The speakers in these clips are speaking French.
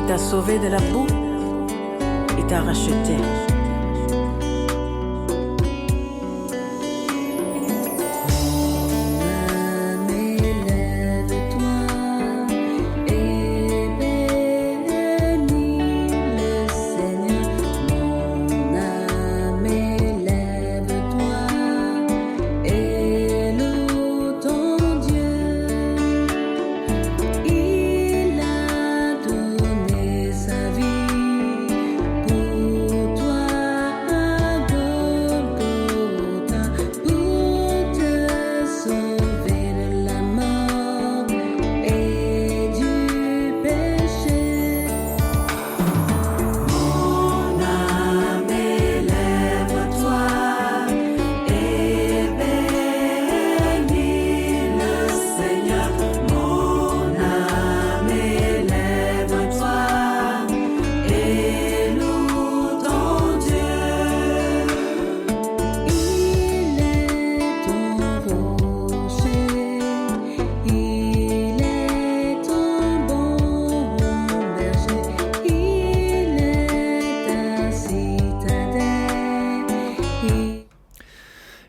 Il t'a sauvé de la boue, il t'a racheté.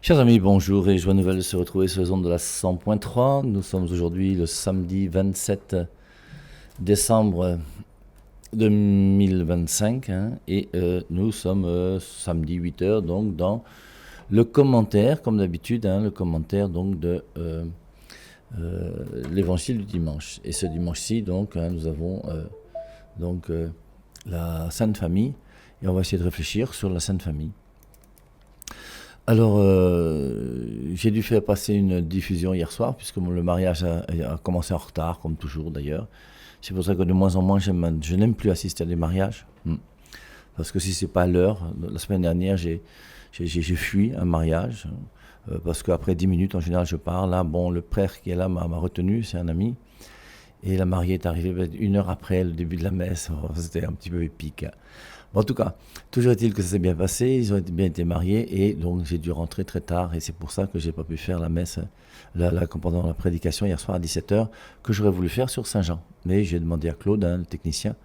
Chers amis, bonjour et joie nouvelle de se retrouver sur les ondes de la 100.3. Nous sommes aujourd'hui le samedi 27 décembre 2025 et nous sommes samedi 8h donc dans le commentaire, comme d'habitude, le commentaire donc de l'évangile du dimanche. Et ce dimanche-ci, donc, nous avons la Sainte Famille et on va essayer de réfléchir sur la Sainte Famille. Alors, j'ai dû faire passer une diffusion hier soir, puisque le mariage a commencé en retard, comme toujours d'ailleurs. C'est pour ça que de moins en moins, je n'aime plus assister à des mariages. Parce que si ce n'est pas à l'heure, la semaine dernière, j'ai fui un mariage, parce qu'après 10 minutes, en général, je pars. Là, bon, le prêtre qui est là m'a retenu, c'est un ami. Et la mariée est arrivée 1 heure après le début de la messe. C'était un petit peu épique. Bon, en tout cas, toujours est-il que ça s'est bien passé, ils ont bien été mariés et donc j'ai dû rentrer très tard et c'est pour ça que j'ai pas pu faire la messe pendant la prédication hier soir à 17h que j'aurais voulu faire sur Saint-Jean. Mais j'ai demandé à Claude, le technicien,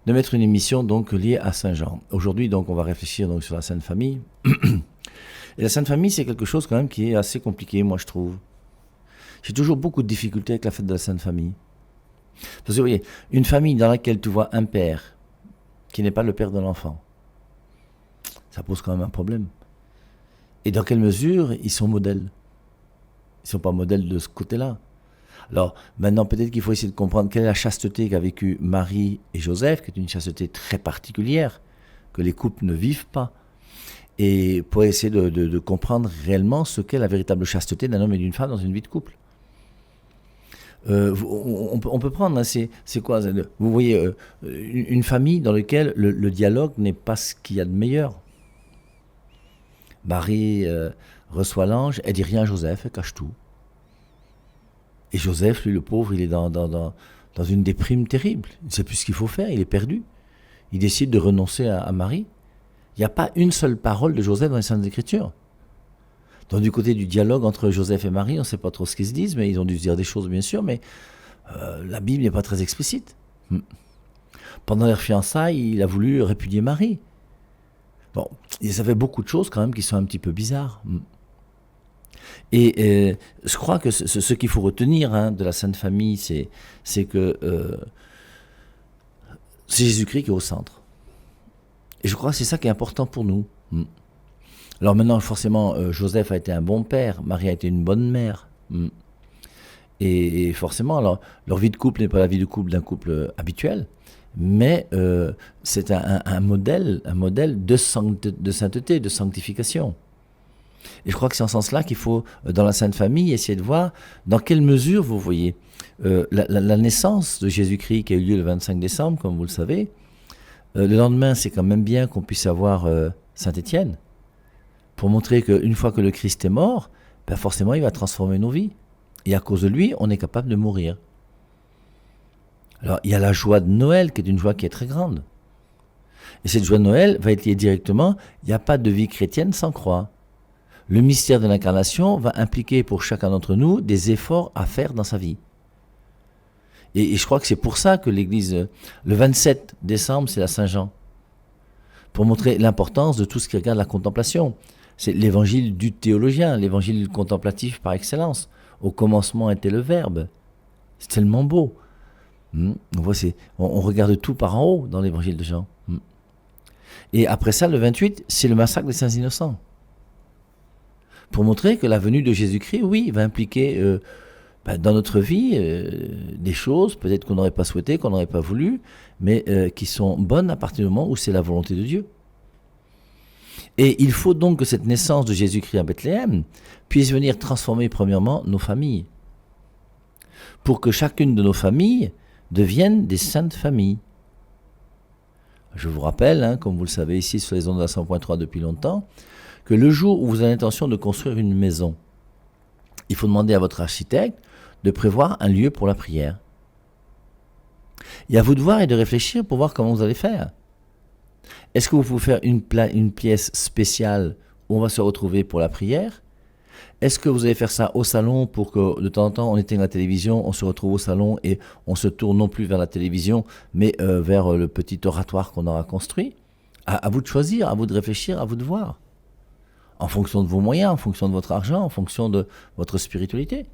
de mettre une émission donc liée à Saint-Jean. Aujourd'hui, donc, on va réfléchir donc sur la Sainte Famille. Et la Sainte Famille, c'est quelque chose quand même qui est assez compliqué, moi je trouve. J'ai toujours beaucoup de difficultés avec la fête de la Sainte Famille. Parce que vous voyez, une famille dans laquelle tu vois un père qui n'est pas le père de l'enfant, ça pose quand même un problème. Et dans quelle mesure ils sont modèles? Ils ne sont pas modèles de ce côté-là. Alors maintenant, peut-être qu'il faut essayer de comprendre quelle est la chasteté qu'a vécue Marie et Joseph, qui est une chasteté très particulière, que les couples ne vivent pas. Et pour essayer de comprendre réellement ce qu'est la véritable chasteté d'un homme et d'une femme dans une vie de couple. On peut prendre, c'est quoi? Vous voyez, une famille dans laquelle le dialogue n'est pas ce qu'il y a de meilleur. Marie reçoit l'ange, elle dit rien à Joseph, elle cache tout. Et Joseph, lui, le pauvre, il est dans une déprime terrible. Il ne sait plus ce qu'il faut faire, il est perdu. Il décide de renoncer à Marie. Il n'y a pas une seule parole de Joseph dans les Saintes Écritures. Donc du côté du dialogue entre Joseph et Marie, on ne sait pas trop ce qu'ils se disent, mais ils ont dû se dire des choses bien sûr, mais la Bible n'est pas très explicite. Pendant leur fiançailles, il a voulu répudier Marie. Bon, ça fait beaucoup de choses quand même qui sont un petit peu bizarres. Et je crois que ce qu'il faut retenir de la Sainte Famille, c'est que c'est Jésus-Christ qui est au centre. Et je crois que c'est ça qui est important pour nous. Alors maintenant, forcément, Joseph a été un bon père, Marie a été une bonne mère. Et forcément, alors, leur vie de couple n'est pas la vie de couple d'un couple habituel, mais c'est un modèle de sainteté, de sanctification. Et je crois que c'est en ce sens-là qu'il faut, dans la Sainte Famille, essayer de voir dans quelle mesure, vous voyez, la naissance de Jésus-Christ qui a eu lieu le 25 décembre, comme vous le savez, le lendemain, c'est quand même bien qu'on puisse avoir Saint-Étienne, pour montrer qu'une fois que le Christ est mort, ben forcément il va transformer nos vies. Et à cause de lui, on est capable de mourir. Alors il y a la joie de Noël, qui est une joie qui est très grande. Et cette joie de Noël va être liée directement, il n'y a pas de vie chrétienne sans croix. Le mystère de l'incarnation va impliquer pour chacun d'entre nous des efforts à faire dans sa vie. Et je crois que c'est pour ça que l'Église, le 27 décembre, c'est la Saint-Jean. Pour montrer l'importance de tout ce qui regarde la contemplation. C'est l'évangile du théologien, l'évangile contemplatif par excellence. Au commencement était le Verbe. C'est tellement beau. On voit, on regarde tout par en haut dans l'évangile de Jean. Et après ça, le 28, c'est le massacre des saints innocents. Pour montrer que la venue de Jésus-Christ, oui, va impliquer dans notre vie des choses, peut-être qu'on n'aurait pas souhaité, qu'on n'aurait pas voulu, mais qui sont bonnes à partir du moment où c'est la volonté de Dieu. Et il faut donc que cette naissance de Jésus-Christ à Bethléem puisse venir transformer premièrement nos familles, pour que chacune de nos familles devienne des saintes familles. Je vous rappelle, comme vous le savez ici sur les ondes de la 100.3 depuis longtemps, que le jour où vous avez l'intention de construire une maison, il faut demander à votre architecte de prévoir un lieu pour la prière. Et à vous de voir et de réfléchir pour voir comment vous allez faire. Est-ce que vous pouvez faire une pièce spéciale où on va se retrouver pour la prière ? Est-ce que vous allez faire ça au salon pour que de temps en temps on éteigne la télévision, on se retrouve au salon et on se tourne non plus vers la télévision, mais vers le petit oratoire qu'on aura construit ? À vous de choisir, à vous de réfléchir, à vous de voir. En fonction de vos moyens, en fonction de votre argent, en fonction de votre spiritualité.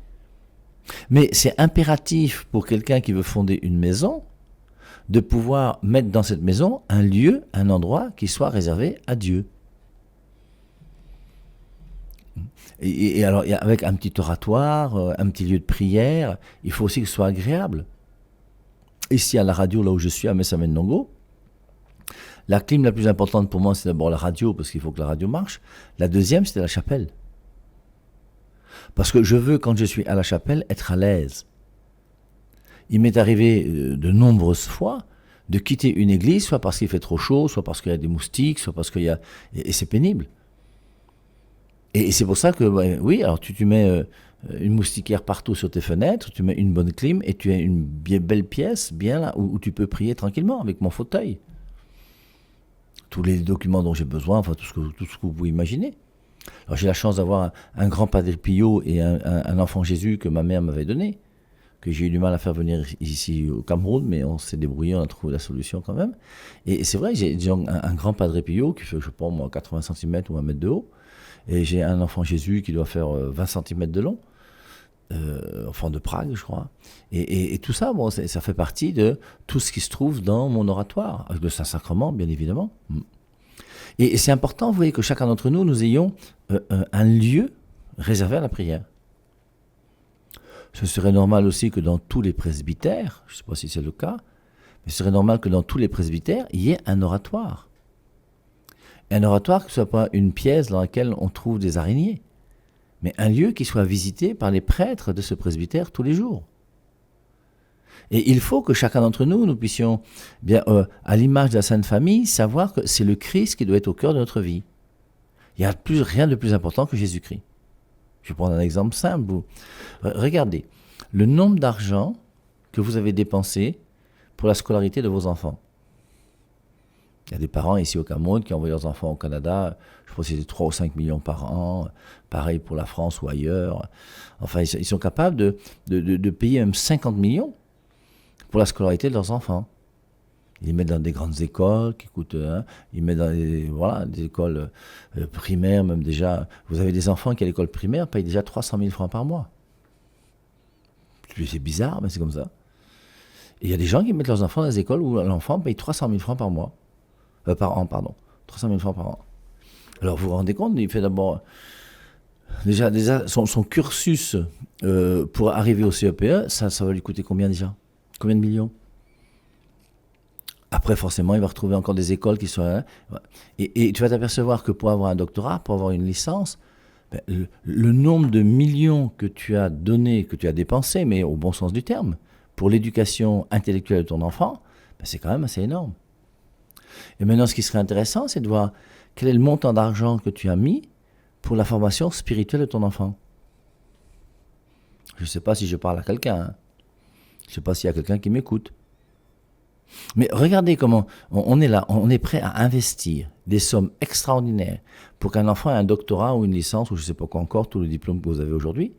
Mais c'est impératif pour quelqu'un qui veut fonder une maison de pouvoir mettre dans cette maison un lieu, un endroit qui soit réservé à Dieu. Et alors, avec un petit oratoire, un petit lieu de prière, il faut aussi que ce soit agréable. Ici, à la radio, là où je suis, à Messamen-Nongo, la clim la plus importante pour moi, c'est d'abord la radio, parce qu'il faut que la radio marche. La deuxième, c'était la chapelle. Parce que je veux, quand je suis à la chapelle, être à l'aise. Il m'est arrivé de nombreuses fois de quitter une église, soit parce qu'il fait trop chaud, soit parce qu'il y a des moustiques, soit parce qu'il y a... Et c'est pénible. Et c'est pour ça que, oui, alors tu mets une moustiquaire partout sur tes fenêtres, tu mets une bonne clim, et tu as une bien belle pièce, bien là, où tu peux prier tranquillement, avec mon fauteuil. Tous les documents dont j'ai besoin, enfin tout ce que vous pouvez imaginer. Alors j'ai la chance d'avoir un grand Padre Pio et un enfant Jésus que ma mère m'avait donné, que j'ai eu du mal à faire venir ici au Cameroun, mais on s'est débrouillé, on a trouvé la solution quand même. Et c'est vrai, j'ai un grand Padre Pio qui fait, je sais pas moi, 80 cm ou 1 mètre de haut, et j'ai un enfant Jésus qui doit faire 20 cm de long, enfant de Prague, je crois. Et tout ça, bon, ça fait partie de tout ce qui se trouve dans mon oratoire, avec le Saint-Sacrement, bien évidemment. Et c'est important, vous voyez, que chacun d'entre nous, nous ayons un lieu réservé à la prière. Ce serait normal aussi que dans tous les presbytères, je ne sais pas si c'est le cas, mais ce serait normal que dans tous les presbytères, il y ait un oratoire. Un oratoire qui ne soit pas une pièce dans laquelle on trouve des araignées, mais un lieu qui soit visité par les prêtres de ce presbytère tous les jours. Et il faut que chacun d'entre nous, nous puissions, bien, à l'image de la Sainte Famille, savoir que c'est le Christ qui doit être au cœur de notre vie. Il n'y a rien de plus important que Jésus-Christ. Je vais prendre un exemple simple. Regardez, le nombre d'argent que vous avez dépensé pour la scolarité de vos enfants. Il y a des parents ici au Cameroun qui envoient leurs enfants au Canada, je pense que c'est 3 ou 5 millions par an, pareil pour la France ou ailleurs. Enfin, ils sont capables de payer même 50 millions pour la scolarité de leurs enfants. Ils les mettent dans des grandes écoles qui coûtent, ils mettent dans des écoles primaires, même déjà. Vous avez des enfants qui à l'école primaire payent déjà 300 000 francs par mois. C'est bizarre, mais c'est comme ça. Et il y a des gens qui mettent leurs enfants dans des écoles où l'enfant paye 300 000 francs par mois. Par an, pardon. 300 000 francs par an. Alors vous vous rendez compte, il fait d'abord déjà son cursus pour arriver au CEPE, ça va lui coûter combien déjà ? Combien de millions ? Après, forcément, il va retrouver encore des écoles qui sont... Et tu vas t'apercevoir que pour avoir un doctorat, pour avoir une licence, le nombre de millions que tu as donné, que tu as dépensé, mais au bon sens du terme, pour l'éducation intellectuelle de ton enfant, c'est quand même assez énorme. Et maintenant, ce qui serait intéressant, c'est de voir quel est le montant d'argent que tu as mis pour la formation spirituelle de ton enfant. Je ne sais pas si je parle à quelqu'un. Je ne sais pas s'il y a quelqu'un qui m'écoute. Mais regardez comment on est là, on est prêt à investir des sommes extraordinaires pour qu'un enfant ait un doctorat ou une licence, ou je ne sais pas quoi encore, tous les diplômes que vous avez aujourd'hui.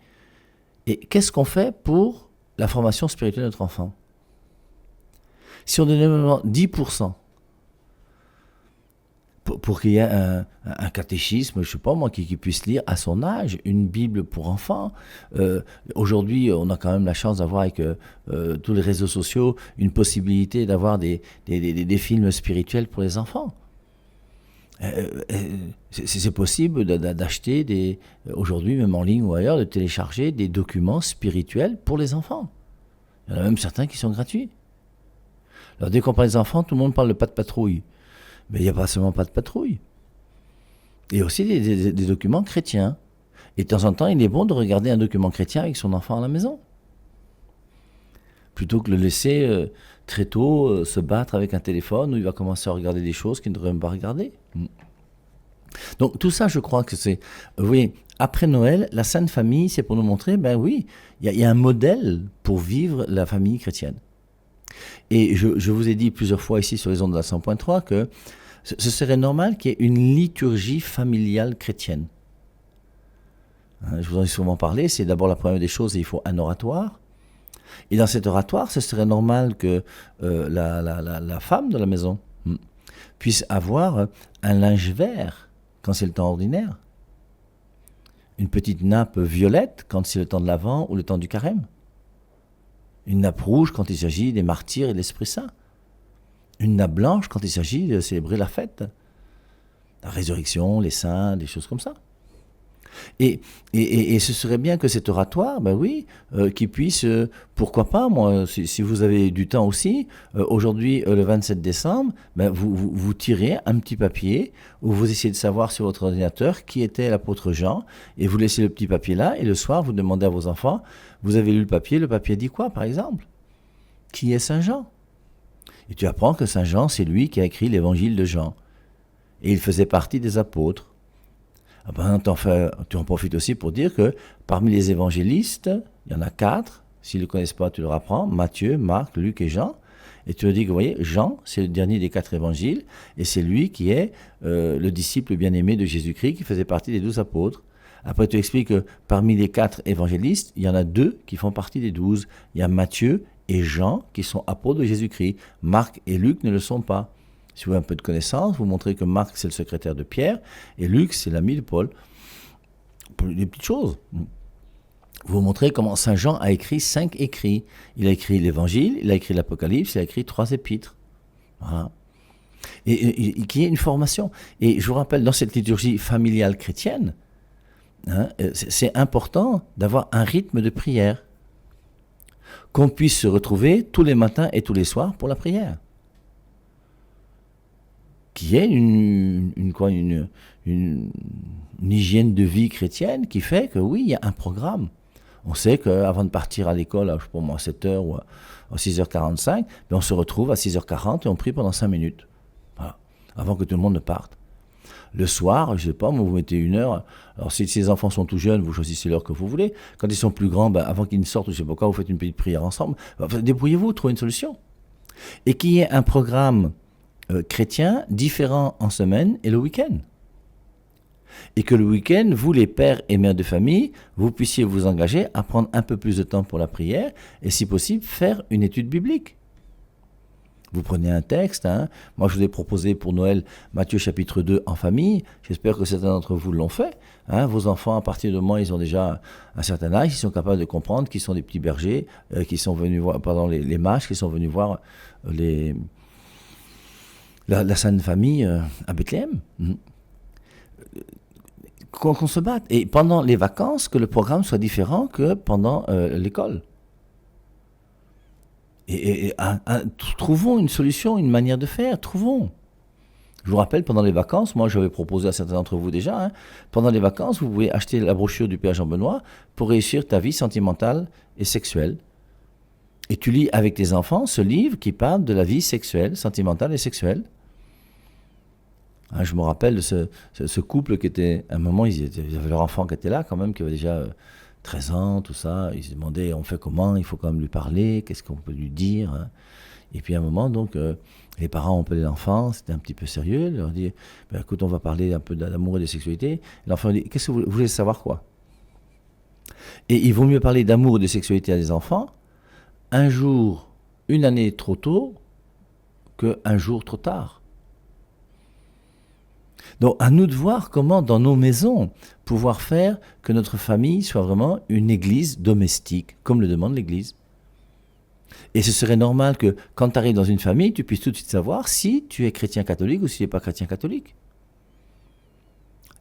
Et qu'est-ce qu'on fait pour la formation spirituelle de notre enfant ? Si on donnait vraiment 10% pour qu'il y ait un catéchisme, je ne sais pas moi, qui puisse lire à son âge une Bible pour enfants. Aujourd'hui, on a quand même la chance d'avoir avec tous les réseaux sociaux une possibilité d'avoir des films spirituels pour les enfants. C'est possible d'acheter aujourd'hui, même en ligne ou ailleurs, de télécharger des documents spirituels pour les enfants. Il y en a même certains qui sont gratuits. Alors dès qu'on parle des enfants, tout le monde parle de pas de patrouille. Mais il n'y a pas seulement pas de patrouille. Il y a aussi des documents chrétiens. Et de temps en temps, il est bon de regarder un document chrétien avec son enfant à la maison. Plutôt que de le laisser très tôt se battre avec un téléphone où il va commencer à regarder des choses qu'il ne devrait même pas regarder. Donc tout ça, je crois que c'est... Vous voyez, après Noël, la Sainte Famille, c'est pour nous montrer, ben oui, il y a un modèle pour vivre la famille chrétienne. Et je vous ai dit plusieurs fois ici sur les ondes de la 100.3 que ce serait normal qu'il y ait une liturgie familiale chrétienne. Je vous en ai souvent parlé, c'est d'abord la première des choses, il faut un oratoire. Et dans cet oratoire, ce serait normal que la femme de la maison puisse avoir un linge vert quand c'est le temps ordinaire, une petite nappe violette quand c'est le temps de l'Avent ou le temps du carême, une nappe rouge quand il s'agit des martyrs et de l'Esprit Saint, une nappe blanche quand il s'agit de célébrer la fête, la résurrection, les saints, des choses comme ça. Et ce serait bien que cet oratoire, ben oui, qu'il puisse, pourquoi pas, moi, si vous avez du temps aussi, aujourd'hui, le 27 décembre, ben vous tirez un petit papier où vous essayez de savoir sur votre ordinateur qui était l'apôtre Jean, et vous laissez le petit papier là, et le soir, vous demandez à vos enfants, vous avez lu le papier dit quoi, par exemple? Qui est Saint Jean? Et tu apprends que Saint Jean, c'est lui qui a écrit l'évangile de Jean. Et il faisait partie des apôtres. Ah ben, tu en profites aussi pour dire que parmi les évangélistes, il y en a 4. S'ils ne le connaissent pas, tu leur apprends. Matthieu, Marc, Luc et Jean. Et tu leur dis que, vous voyez, Jean, c'est le dernier des 4 évangiles. Et c'est lui qui est le disciple bien-aimé de Jésus-Christ, qui faisait partie des 12 apôtres. Après, tu expliques que parmi les 4 évangélistes, il y en a 2 qui font partie des 12. Il y a Matthieu et Jean qui sont apôtres de Jésus-Christ. Marc et Luc ne le sont pas. Si vous avez un peu de connaissance, vous montrez que Marc, c'est le secrétaire de Pierre, et Luc, c'est l'ami de Paul. Des petites choses. Vous montrez comment Saint Jean a écrit 5 écrits. Il a écrit l'Évangile, il a écrit l'Apocalypse, il a écrit 3 épîtres. Voilà. Et qui est une formation. Et je vous rappelle, dans cette liturgie familiale chrétienne, c'est important d'avoir un rythme de prière. Qu'on puisse se retrouver tous les matins et tous les soirs pour la prière. Qui est une hygiène de vie chrétienne qui fait que oui, il y a un programme. On sait qu'avant de partir à l'école, je ne sais pas moi, à 7h ou à 6h45, on se retrouve à 6h40 et on prie pendant 5 minutes. Voilà, avant que tout le monde ne parte. Le soir, je ne sais pas, vous mettez 1 heure. Alors si les enfants sont tout jeunes, vous choisissez l'heure que vous voulez. Quand ils sont plus grands, avant qu'ils ne sortent, je ne sais pas quoi, vous faites une petite prière ensemble. Débrouillez-vous, trouvez une solution. Et qu'il y ait un programme chrétien différent en semaine et le week-end. Et que le week-end, vous les pères et mères de famille, vous puissiez vous engager à prendre un peu plus de temps pour la prière et si possible faire une étude biblique. Vous prenez un texte, moi je vous ai proposé pour Noël Matthieu chapitre 2 en famille, j'espère que certains d'entre vous l'ont fait. Vos enfants à partir de moi ils ont déjà un certain âge, ils sont capables de comprendre qu'ils sont des petits bergers, qui sont venus voir, les mages qui sont venus voir la Sainte Famille à Bethléem. Qu'on se batte. Et pendant les vacances, que le programme soit différent que pendant l'école. Trouvons une solution, une manière de faire, trouvons. Je vous rappelle, pendant les vacances, moi j'avais proposé à certains d'entre vous déjà, pendant les vacances, vous pouvez acheter la brochure du Père Jean-Benoît pour réussir ta vie sentimentale et sexuelle. Et tu lis avec tes enfants ce livre qui parle de la vie sexuelle, sentimentale et sexuelle. Je me rappelle de ce couple qui était, à un moment, ils avaient leur enfant qui était là quand même, qui avait déjà 13 ans, tout ça. Ils se demandaient, on fait comment, il faut quand même lui parler, qu'est-ce qu'on peut lui dire. Et puis à un moment, donc, les parents ont appelé l'enfant, c'était un petit peu sérieux. Ils leur dit, écoute, on va parler un peu d'amour et de sexualité. Et l'enfant dit, qu'est-ce que vous voulez savoir quoi? Et il vaut mieux parler d'amour et de sexualité à des enfants un jour, une année trop tôt, qu'un jour trop tard. Donc à nous de voir comment dans nos maisons pouvoir faire que notre famille soit vraiment une église domestique, comme le demande l'Église. Et ce serait normal que quand tu arrives dans une famille, tu puisses tout de suite savoir si tu es chrétien catholique ou si tu n'es pas chrétien catholique.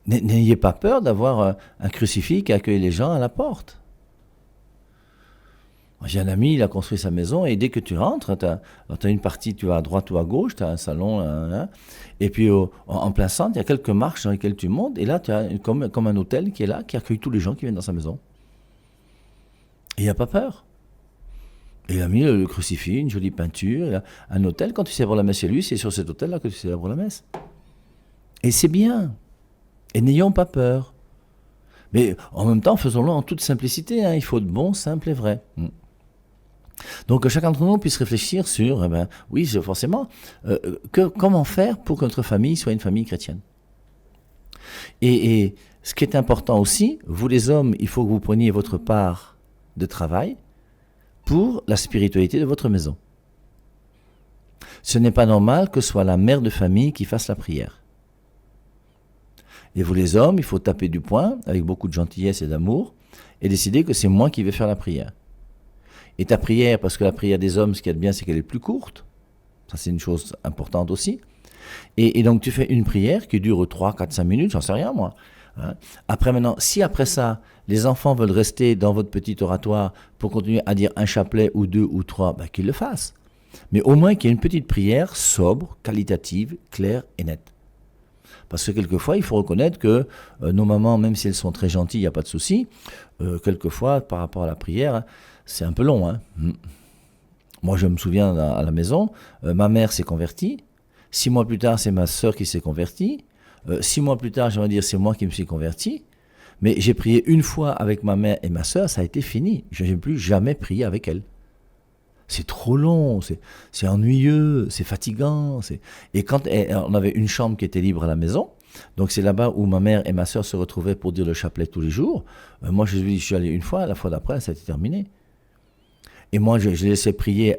N'ayez pas peur d'avoir un crucifix qui accueille les gens à la porte. J'ai un ami, il a construit sa maison et dès que tu rentres, tu as une partie, tu vas à droite ou à gauche, tu as un salon, et puis en plein centre, il y a quelques marches dans lesquelles tu montes et là, tu as comme un hôtel qui est là, qui accueille tous les gens qui viennent dans sa maison. Et il n'y a pas peur. Et il a mis le crucifix, une jolie peinture, un hôtel. Quand tu célèbres la messe chez lui, c'est sur cet hôtel-là que tu célèbres la messe. Et c'est bien. Et n'ayons pas peur. Mais en même temps, faisons-le en toute simplicité. Il faut de bon, simple et vrai. Donc que chacun d'entre nous puisse réfléchir sur, oui, forcément, comment faire pour que notre famille soit une famille chrétienne. Et ce qui est important aussi, vous les hommes, il faut que vous preniez votre part de travail pour la spiritualité de votre maison. Ce n'est pas normal que ce soit la mère de famille qui fasse la prière. Et vous les hommes, il faut taper du poing avec beaucoup de gentillesse et d'amour et décider que c'est moi qui vais faire la prière. Et ta prière, parce que la prière des hommes, ce qu'il y a de bien, c'est qu'elle est plus courte. Ça, c'est une chose importante aussi. Et donc, tu fais une prière qui dure 3, 4, 5 minutes, j'en sais rien, moi. Après, maintenant, si après ça, les enfants veulent rester dans votre petit oratoire pour continuer à dire un chapelet ou 2 ou 3, qu'ils le fassent. Mais au moins qu'il y ait une petite prière sobre, qualitative, claire et nette. Parce que quelquefois, il faut reconnaître que nos mamans, même si elles sont très gentilles, il n'y a pas de souci, quelquefois, par rapport à la prière, c'est un peu long. Moi, je me souviens à la maison, ma mère s'est convertie. 6 mois plus tard, c'est ma sœur qui s'est convertie. 6 mois plus tard, j'aimerais dire, c'est moi qui me suis converti. Mais j'ai prié une fois avec ma mère et ma sœur, ça a été fini. Je n'ai plus jamais prié avec elles. C'est trop long, c'est ennuyeux, c'est fatigant. Et quand on avait une chambre qui était libre à la maison, donc c'est là-bas où ma mère et ma sœur se retrouvaient pour dire le chapelet tous les jours. Moi, je suis allé une fois, la fois d'après, ça a été terminé. Et moi, je laissais prier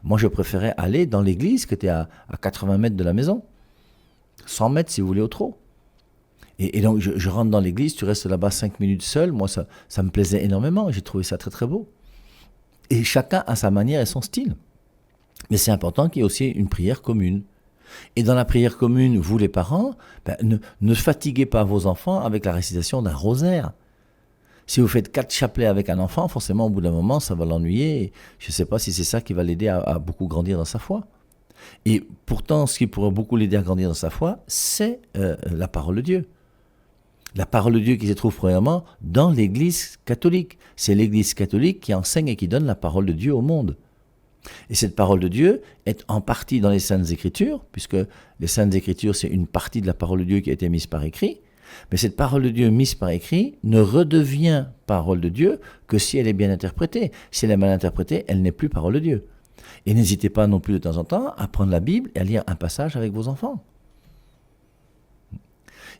moi, je préférais aller dans l'église qui était à 80 mètres de la maison. 100 mètres, si vous voulez, au trop. Et donc, je rentre dans l'église, tu restes là-bas 5 minutes seul. Moi, ça me plaisait énormément. J'ai trouvé ça très, très beau. Et chacun a sa manière et son style. Mais c'est important qu'il y ait aussi une prière commune. Et dans la prière commune, vous les parents, ne fatiguez pas vos enfants avec la récitation d'un rosaire. Si vous faites 4 chapelets avec un enfant, forcément, au bout d'un moment, ça va l'ennuyer. Je ne sais pas si c'est ça qui va l'aider à beaucoup grandir dans sa foi. Et pourtant, ce qui pourrait beaucoup l'aider à grandir dans sa foi, c'est la parole de Dieu. La parole de Dieu qui se trouve premièrement dans l'Église catholique. C'est l'Église catholique qui enseigne et qui donne la parole de Dieu au monde. Et cette parole de Dieu est en partie dans les Saintes Écritures, puisque les Saintes Écritures, c'est une partie de la parole de Dieu qui a été mise par écrit. Mais cette parole de Dieu mise par écrit ne redevient parole de Dieu que si elle est bien interprétée. Si elle est mal interprétée, elle n'est plus parole de Dieu. Et n'hésitez pas non plus de temps en temps à prendre la Bible et à lire un passage avec vos enfants.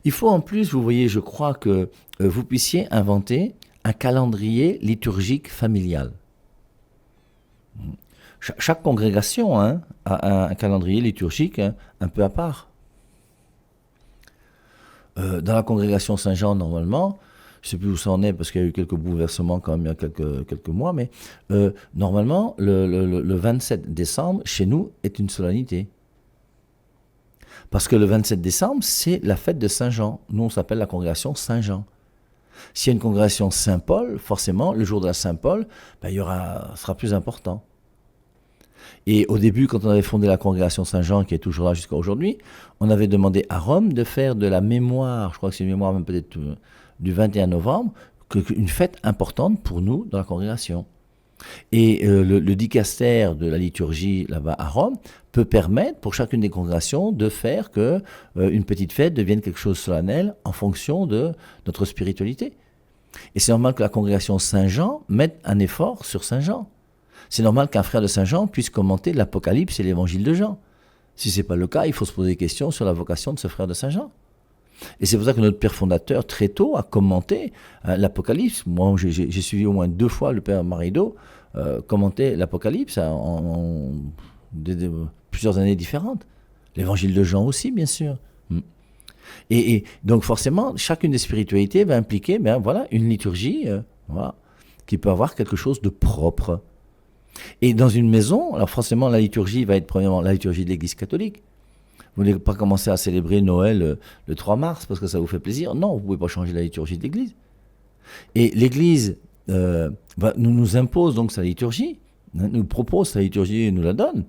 Il faut en plus, vous voyez, je crois que vous puissiez inventer un calendrier liturgique familial. Chaque congrégation a un calendrier liturgique un peu à part. Dans la congrégation Saint-Jean, normalement, je ne sais plus où ça en est parce qu'il y a eu quelques bouleversements quand même il y a quelques mois, mais normalement, le 27 décembre, chez nous, est une solennité. Parce que le 27 décembre, c'est la fête de Saint-Jean. Nous, on s'appelle la congrégation Saint-Jean. S'il y a une congrégation Saint-Paul, forcément, le jour de la Saint-Paul, sera plus important. Et au début, quand on avait fondé la congrégation Saint-Jean, qui est toujours là jusqu'à aujourd'hui, on avait demandé à Rome de faire de la mémoire, je crois que c'est une mémoire même peut-être du 21 novembre, une fête importante pour nous dans la congrégation. Et le dicaster de la liturgie là-bas à Rome peut permettre pour chacune des congrégations de faire que une petite fête devienne quelque chose de solennel en fonction de notre spiritualité. Et c'est normal que la congrégation Saint-Jean mette un effort sur Saint-Jean. C'est normal qu'un frère de Saint-Jean puisse commenter l'Apocalypse et l'Évangile de Jean. Si ce n'est pas le cas, il faut se poser des questions sur la vocation de ce frère de Saint-Jean. Et c'est pour ça que notre père fondateur, très tôt, a commenté l'Apocalypse. Moi, j'ai suivi au moins 2 fois le père Marido commenter l'Apocalypse plusieurs années différentes. L'évangile de Jean aussi, bien sûr. Et donc forcément, chacune des spiritualités va impliquer une liturgie qui peut avoir quelque chose de propre. Et dans une maison, alors forcément la liturgie va être premièrement la liturgie de l'Église catholique. Vous n'allez pas commencer à célébrer Noël le 3 mars parce que ça vous fait plaisir. Non, vous ne pouvez pas changer la liturgie de l'Église. Et l'Église nous impose donc sa liturgie, nous propose sa liturgie et nous la donne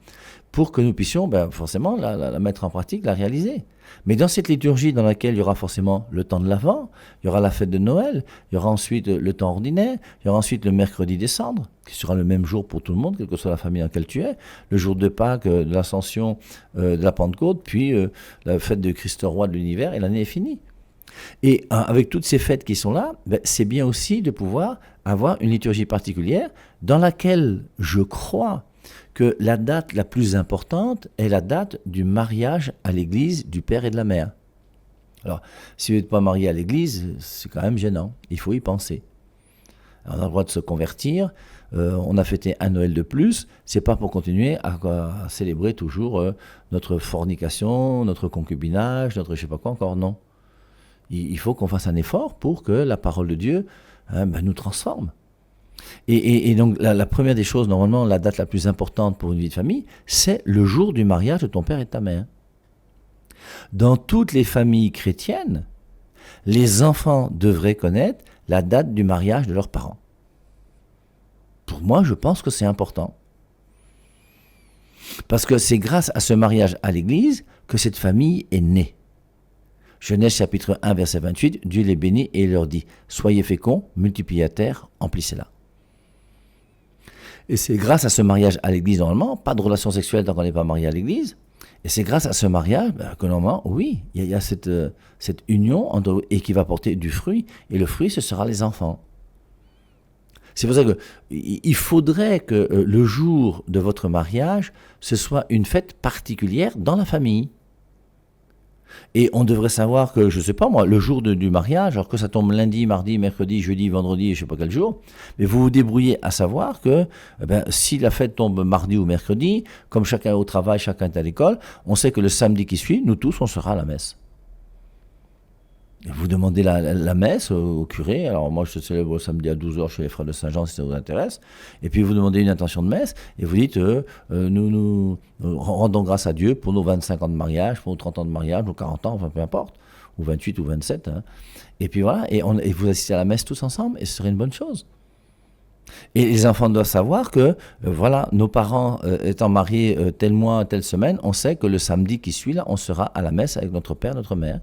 pour que nous puissions forcément la mettre en pratique, la réaliser. Mais dans cette liturgie dans laquelle il y aura forcément le temps de l'Avent, il y aura la fête de Noël, il y aura ensuite le temps ordinaire, il y aura ensuite le mercredi des cendres, qui sera le même jour pour tout le monde, quelle que soit la famille dans laquelle tu es, le jour de Pâques, de l'Ascension, de la Pentecôte, puis la fête de Christ roi de l'univers, et l'année est finie. Et avec toutes ces fêtes qui sont là, c'est bien aussi de pouvoir avoir une liturgie particulière dans laquelle je crois que la date la plus importante est la date du mariage à l'église du père et de la mère. Alors, si vous n'êtes pas marié à l'église, c'est quand même gênant, il faut y penser. Alors, on a le droit de se convertir, on a fêté un Noël de plus, c'est pas pour continuer à célébrer toujours notre fornication, notre concubinage, notre je sais pas quoi encore, non. Il faut qu'on fasse un effort pour que la parole de Dieu nous transforme. Et donc la première des choses, normalement, la date la plus importante pour une vie de famille, c'est le jour du mariage de ton père et de ta mère. Dans toutes les familles chrétiennes, les enfants devraient connaître la date du mariage de leurs parents. Pour moi, je pense que c'est important. Parce que c'est grâce à ce mariage à l'église que cette famille est née. Genèse chapitre 1, verset 28, Dieu les bénit et il leur dit « Soyez féconds, multipliez la terre, emplissez-la ». Et c'est grâce à ce mariage à l'église, normalement, pas de relation sexuelle tant qu'on n'est pas marié à l'église, et c'est grâce à ce mariage que normalement, oui, il y a cette union et qui va porter du fruit, et le fruit, ce sera les enfants. C'est pour ça qu'il faudrait que le jour de votre mariage, ce soit une fête particulière dans la famille. Et on devrait savoir que, je ne sais pas moi, le jour du mariage, alors que ça tombe lundi, mardi, mercredi, jeudi, vendredi, je ne sais pas quel jour, mais vous vous débrouillez à savoir que si la fête tombe mardi ou mercredi, comme chacun est au travail, chacun est à l'école, on sait que le samedi qui suit, nous tous, on sera à la messe. Vous demandez la messe au curé, alors moi je célèbre le samedi à 12h chez les frères de Saint-Jean si ça vous intéresse, et puis vous demandez une intention de messe, et vous dites nous rendons grâce à Dieu pour nos 25 ans de mariage, pour nos 30 ans de mariage, nos 40 ans, enfin peu importe, ou 28 ou 27, et puis voilà, et vous assistez à la messe tous ensemble, et ce serait une bonne chose. Et les enfants doivent savoir que, nos parents étant mariés tel mois, telle semaine, on sait que le samedi qui suit, là, on sera à la messe avec notre père, notre mère.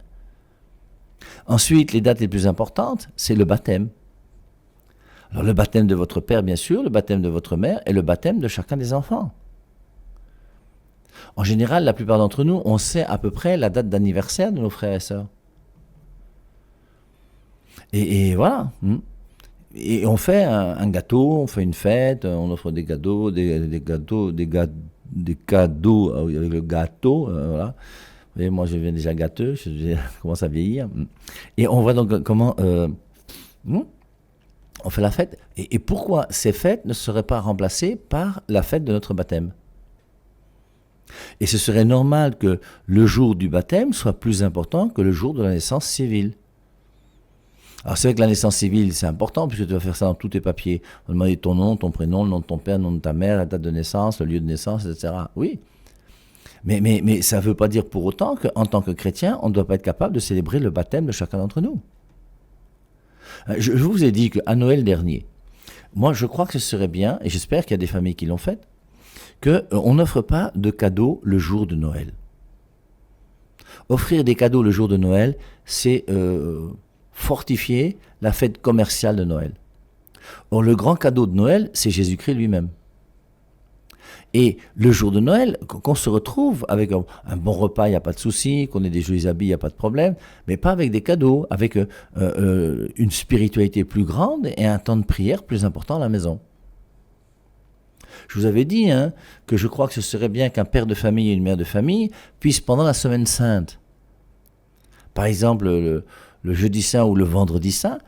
Ensuite, les dates les plus importantes, c'est le baptême. Alors le baptême de votre père, bien sûr, le baptême de votre mère et le baptême de chacun des enfants. En général, la plupart d'entre nous, on sait à peu près la date d'anniversaire de nos frères et sœurs. Et voilà. Et on fait un gâteau, on fait une fête, on offre des cadeaux, des cadeaux avec le gâteau, voilà. Et moi, je viens déjà gâteux, je commence à vieillir. Et on voit donc comment on fait la fête. Et pourquoi ces fêtes ne seraient pas remplacées par la fête de notre baptême ? Et ce serait normal que le jour du baptême soit plus important que le jour de la naissance civile. Alors c'est vrai que la naissance civile, c'est important, puisque tu vas faire ça dans tous tes papiers. On va demander ton nom, ton prénom, le nom de ton père, le nom de ta mère, la date de naissance, le lieu de naissance, etc. Oui. Mais ça ne veut pas dire pour autant qu'en tant que chrétien, on ne doit pas être capable de célébrer le baptême de chacun d'entre nous. Je vous ai dit qu'à Noël dernier, moi je crois que ce serait bien, et j'espère qu'il y a des familles qui l'ont fait, qu'on n'offre pas de cadeaux le jour de Noël. Offrir des cadeaux le jour de Noël, c'est fortifier la fête commerciale de Noël. Or, le grand cadeau de Noël, c'est Jésus-Christ lui-même. Et le jour de Noël, qu'on se retrouve avec un bon repas, il n'y a pas de souci, qu'on ait des jolis habits, il n'y a pas de problème, mais pas avec des cadeaux, avec une spiritualité plus grande et un temps de prière plus important à la maison. Je vous avais dit que je crois que ce serait bien qu'un père de famille et une mère de famille puissent, pendant la semaine sainte, par exemple le jeudi saint ou le vendredi saint,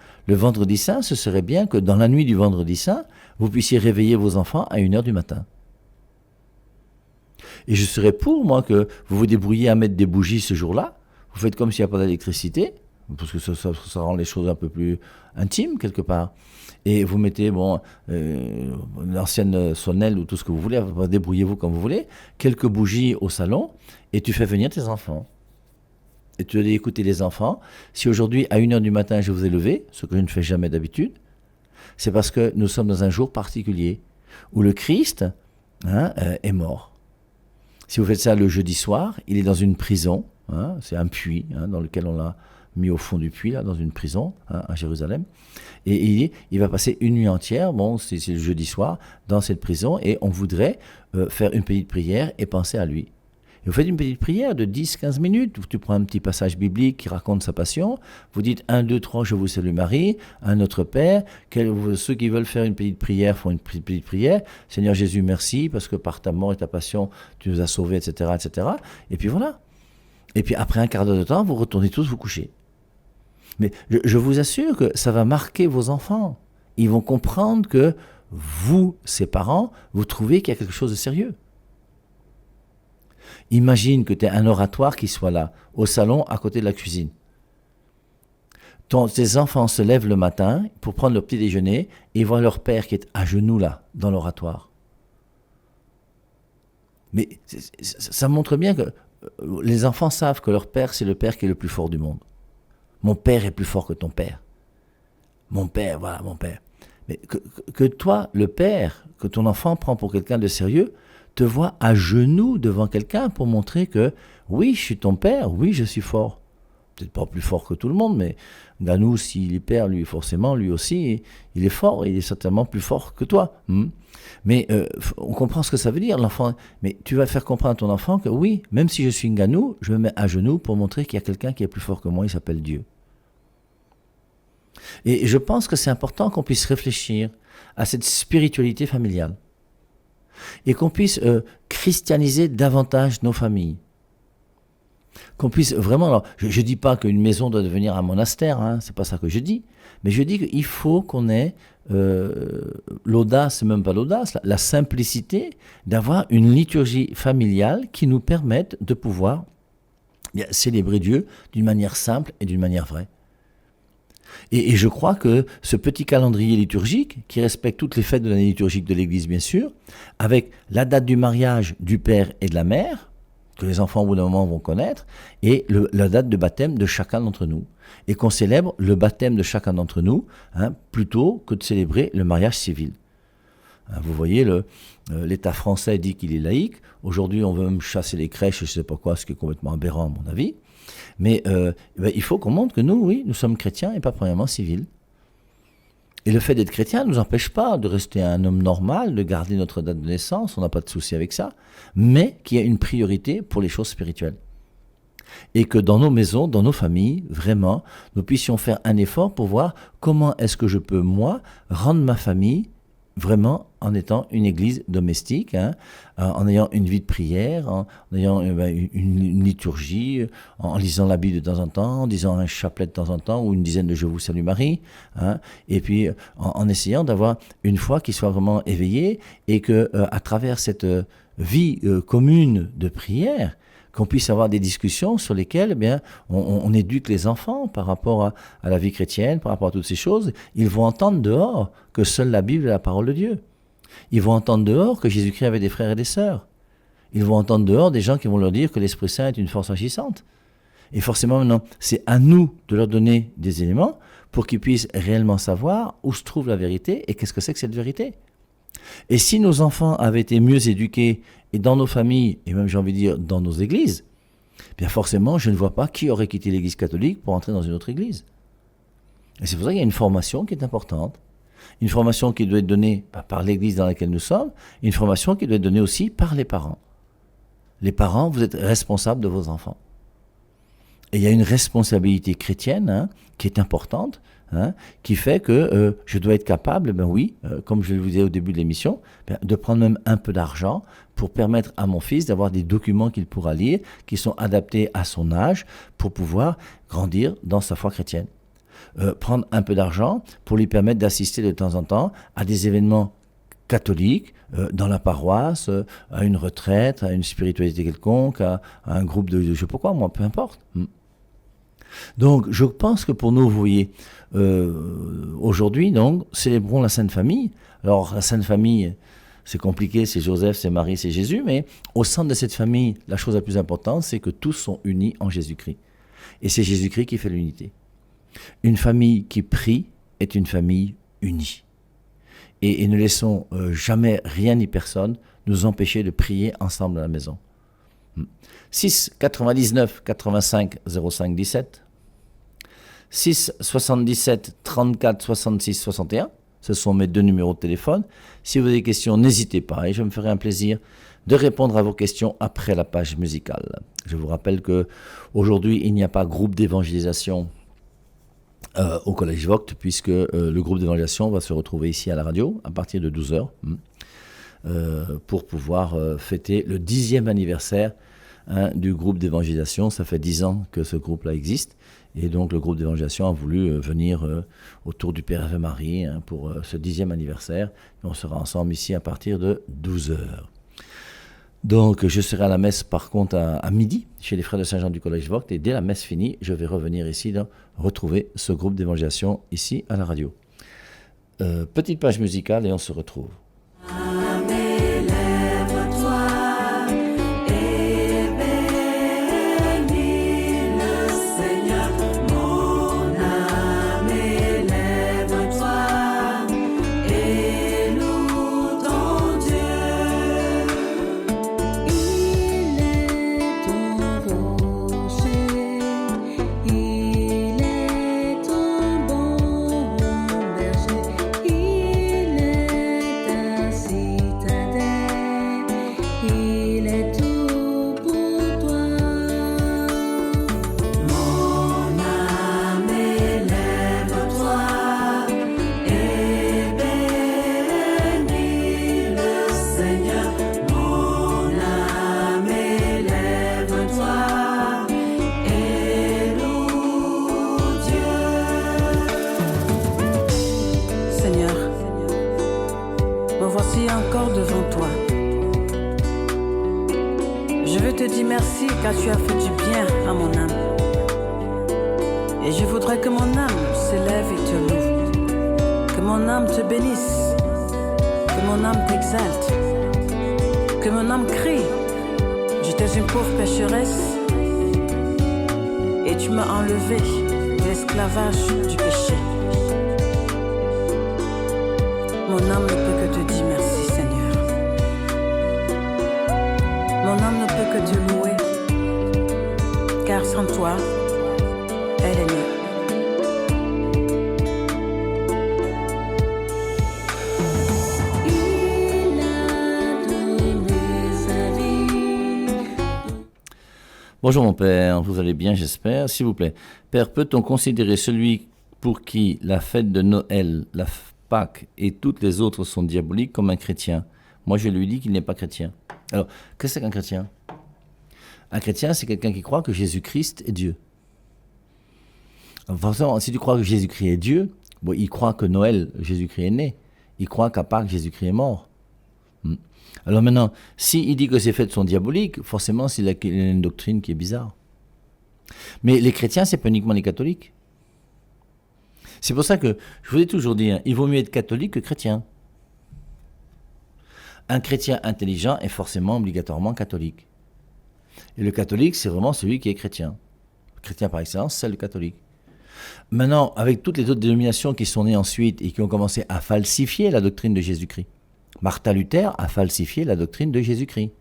ce serait bien que dans la nuit du vendredi saint, vous puissiez réveiller vos enfants à 1h du matin. Et je serais pour, moi, que vous vous débrouillez à mettre des bougies ce jour-là. Vous faites comme s'il n'y a pas d'électricité, parce que ça rend les choses un peu plus intimes, quelque part. Et vous mettez, une ancienne sonnelle ou tout ce que vous voulez, débrouillez-vous comme vous voulez, quelques bougies au salon, et tu fais venir tes enfants. Et tu dis, écoutez les enfants, si aujourd'hui à 1h du matin je vous ai levé, ce que je ne fais jamais d'habitude, c'est parce que nous sommes dans un jour particulier où le Christ est mort. Si vous faites ça le jeudi soir, il est dans une prison, c'est un puits dans lequel on l'a mis au fond du puits, là, dans une prison à Jérusalem. Et il va passer une nuit entière, c'est le jeudi soir, dans cette prison, et on voudrait faire une petite prière et penser à lui. Et vous faites une petite prière de 10-15 minutes, où tu prends un petit passage biblique qui raconte sa passion, vous dites 1, 2, 3, je vous salue Marie, un Notre Père, ceux qui veulent faire une petite prière font une petite prière, Seigneur Jésus, merci, parce que par ta mort et ta passion, tu nous as sauvés, etc., etc. Et puis voilà. Et puis après un quart d'heure de temps, vous retournez tous vous coucher. Mais je vous assure que ça va marquer vos enfants. Ils vont comprendre que vous, ses parents, vous trouvez qu'il y a quelque chose de sérieux. Imagine que tu as un oratoire qui soit là, au salon, à côté de la cuisine. Tes enfants se lèvent le matin pour prendre leur petit déjeuner et voient leur père qui est à genoux là, dans l'oratoire. Mais ça montre bien que les enfants savent que leur père, c'est le père qui est le plus fort du monde. Mon père est plus fort que ton père. Mon père, voilà, mon père. Mais que toi, le père, que ton enfant prend pour quelqu'un de sérieux, te voit à genoux devant quelqu'un pour montrer que oui, je suis ton père, oui, je suis fort. Peut-être pas plus fort que tout le monde, mais Ganou, s'il est père, lui, forcément, lui aussi, il est fort, il est certainement plus fort que toi. Mais on comprend ce que ça veut dire, l'enfant. Mais tu vas faire comprendre à ton enfant que oui, même si je suis une Ganou, je me mets à genoux pour montrer qu'il y a quelqu'un qui est plus fort que moi, il s'appelle Dieu. Et je pense que c'est important qu'on puisse réfléchir à cette spiritualité familiale et qu'on puisse christianiser davantage nos familles. Qu'on puisse vraiment... Alors, je ne dis pas qu'une maison doit devenir un monastère, c'est pas ça que je dis, mais je dis qu'il faut qu'on ait l'audace, même pas l'audace, la simplicité d'avoir une liturgie familiale qui nous permette de pouvoir célébrer Dieu d'une manière simple et d'une manière vraie. Et je crois que ce petit calendrier liturgique, qui respecte toutes les fêtes de l'année liturgique de l'Église, bien sûr, avec la date du mariage du père et de la mère, que les enfants au bout d'un moment vont connaître, et la date de baptême de chacun d'entre nous. Et qu'on célèbre le baptême de chacun d'entre nous, plutôt que de célébrer le mariage civil. Vous voyez, l'État français dit qu'il est laïque. Aujourd'hui, on veut même chasser les crèches, je ne sais pas quoi, ce qui est complètement aberrant à mon avis. Mais il faut qu'on montre que nous, oui, nous sommes chrétiens et pas premièrement civils. Et le fait d'être chrétien ne nous empêche pas de rester un homme normal, de garder notre date de naissance, on n'a pas de souci avec ça, mais qu'il y a une priorité pour les choses spirituelles. Et que dans nos maisons, dans nos familles, vraiment, nous puissions faire un effort pour voir comment est-ce que je peux, moi, rendre ma famille vraiment en étant une église domestique, en ayant une vie de prière, en ayant une liturgie, en lisant la Bible de temps en temps, en disant un chapelet de temps en temps, ou une dizaine de Je vous salue Marie, et puis en essayant d'avoir une foi qui soit vraiment éveillée, et que à travers cette vie commune de prière, qu'on puisse avoir des discussions sur lesquelles on éduque les enfants par rapport à la vie chrétienne, par rapport à toutes ces choses. Ils vont entendre dehors que seule la Bible est la parole de Dieu. Ils vont entendre dehors que Jésus-Christ avait des frères et des sœurs. Ils vont entendre dehors des gens qui vont leur dire que l'Esprit Saint est une force agissante. Et forcément maintenant, c'est à nous de leur donner des éléments pour qu'ils puissent réellement savoir où se trouve la vérité et qu'est-ce que c'est que cette vérité. Et si nos enfants avaient été mieux éduqués, et dans nos familles, et même j'ai envie de dire dans nos églises, bien forcément, je ne vois pas qui aurait quitté l'église catholique pour entrer dans une autre église. Et c'est pour ça qu'il y a une formation qui est importante, une formation qui doit être donnée par l'église dans laquelle nous sommes, une formation qui doit être donnée aussi par les parents. Les parents, vous êtes responsables de vos enfants. Et il y a une responsabilité chrétienne qui est importante, qui fait que je dois être capable, comme je le vous disais au début de l'émission, de prendre même un peu d'argent pour permettre à mon fils d'avoir des documents qu'il pourra lire, qui sont adaptés à son âge, pour pouvoir grandir dans sa foi chrétienne. Prendre un peu d'argent pour lui permettre d'assister de temps en temps à des événements catholique, dans la paroisse, à une retraite, à une spiritualité quelconque, à un groupe de je sais pas quoi, moi, peu importe. Donc, je pense que pour nous, vous voyez, aujourd'hui, donc, célébrons la Sainte Famille. Alors, la Sainte Famille, c'est compliqué, c'est Joseph, c'est Marie, c'est Jésus, mais au centre de cette famille, la chose la plus importante, c'est que tous sont unis en Jésus-Christ. Et c'est Jésus-Christ qui fait l'unité. Une famille qui prie est une famille unie. Et ne laissons jamais rien ni personne nous empêcher de prier ensemble à la maison. 6 99 85 05 17 6 77 34 66 61, ce sont mes 2 numéros de téléphone. Si vous avez des questions, n'hésitez pas et je me ferai un plaisir de répondre à vos questions après la page musicale. Je vous rappelle que aujourd'hui il n'y a pas groupe d'évangélisation au Collège Vogt, puisque le groupe d'évangélisation va se retrouver ici à la radio à partir de 12h pour pouvoir fêter le 10e anniversaire du groupe d'évangélisation. Ça fait 10 ans que ce groupe-là existe, et donc le groupe d'évangélisation a voulu venir autour du Père Ave Marie pour ce 10e anniversaire. Et on sera ensemble ici à partir de 12h. Donc je serai à la messe par contre à midi chez les frères de Saint-Jean du Collège Vogt, et dès la messe finie, je vais revenir ici retrouver ce groupe d'évangélisation ici à la radio. Petite page musicale et on se retrouve. Merci car tu as fait du bien à mon âme. Et je voudrais que mon âme s'élève et te loue. Que mon âme te bénisse. Que mon âme t'exalte. Que mon âme crie. J'étais une pauvre pécheresse et tu m'as enlevé de l'esclavage du péché. Mon âme ne peut que te dire merci, Seigneur. Mon âme ne peut que te louer, car sans toi, elle est née. Il a donné sa vie. Bonjour mon père, vous allez bien j'espère, s'il vous plaît. Père, peut-on considérer celui pour qui la fête de Noël, la Pâques et toutes les autres sont diaboliques comme un chrétien? Moi je lui dis qu'il n'est pas chrétien. Alors, qu'est-ce que c'est qu'un chrétien? Un chrétien, c'est quelqu'un qui croit que Jésus-Christ est Dieu. Forcément, si tu crois que Jésus-Christ est Dieu, bon, il croit que Noël, Jésus-Christ est né. Il croit qu'à Pâques, Jésus-Christ est mort. Alors maintenant, s'il dit que ces fêtes sont diaboliques, forcément, c'est une doctrine qui est bizarre. Mais les chrétiens, c'est pas uniquement les catholiques. C'est pour ça que je vous ai toujours dit, il vaut mieux être catholique que chrétien. Un chrétien intelligent est forcément obligatoirement catholique. Et le catholique, c'est vraiment celui qui est chrétien. Le chrétien par excellence, c'est le catholique. Maintenant, avec toutes les autres dénominations qui sont nées ensuite et qui ont commencé à falsifier la doctrine de Jésus-Christ. Martin Luther a falsifié la doctrine de Jésus-Christ.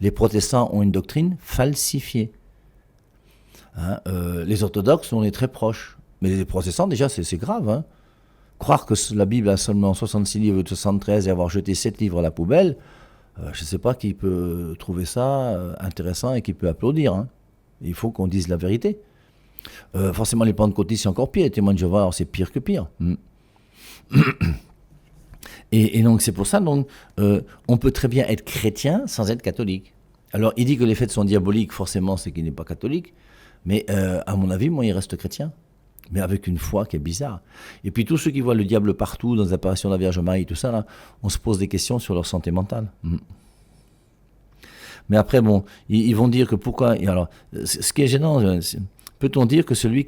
Les protestants ont une doctrine falsifiée. Les orthodoxes, on est très proches. Mais les protestants, déjà, c'est grave. Croire que la Bible a seulement 66 livres de 73 et avoir jeté 7 livres à la poubelle, je ne sais pas qui peut trouver ça intéressant et qui peut applaudir. Il faut qu'on dise la vérité. Forcément, les pentecôtistes, c'est encore pire. Les témoins de Jéhovah, alors c'est pire que pire. Et donc, c'est pour ça, on peut très bien être chrétien sans être catholique. Alors, il dit que les fêtes sont diaboliques, forcément, c'est qu'il n'est pas catholique. Mais à mon avis, moi, il reste chrétien. mais avec une foi qui est bizarre. Et puis tous ceux qui voient le diable partout, dans les apparitions de la Vierge Marie, tout ça, là, on se pose des questions sur leur santé mentale. Mais après, bon, ils vont dire que pourquoi... Alors, ce qui est gênant, peut-on dire que celui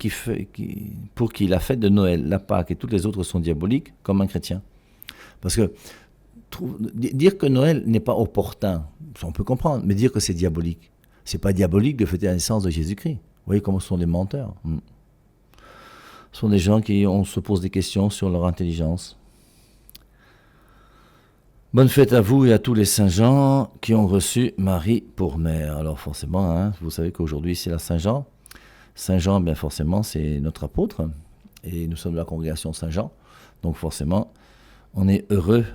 pour qui la fête de Noël, la Pâque et toutes les autres sont diaboliques, comme un chrétien? Parce que dire que Noël n'est pas opportun, ça on peut comprendre, mais dire que c'est diabolique, c'est pas diabolique de fêter la naissance de Jésus-Christ. Vous voyez comment ce sont des menteurs. Ce sont des gens on se pose des questions sur leur intelligence. Bonne fête à vous et à tous les Saint-Jean qui ont reçu Marie pour mère. Alors forcément, hein, vous savez qu'aujourd'hui c'est la Saint-Jean. Saint-Jean, bien forcément, c'est notre apôtre. Et nous sommes de la congrégation Saint-Jean. Donc forcément, on est heureux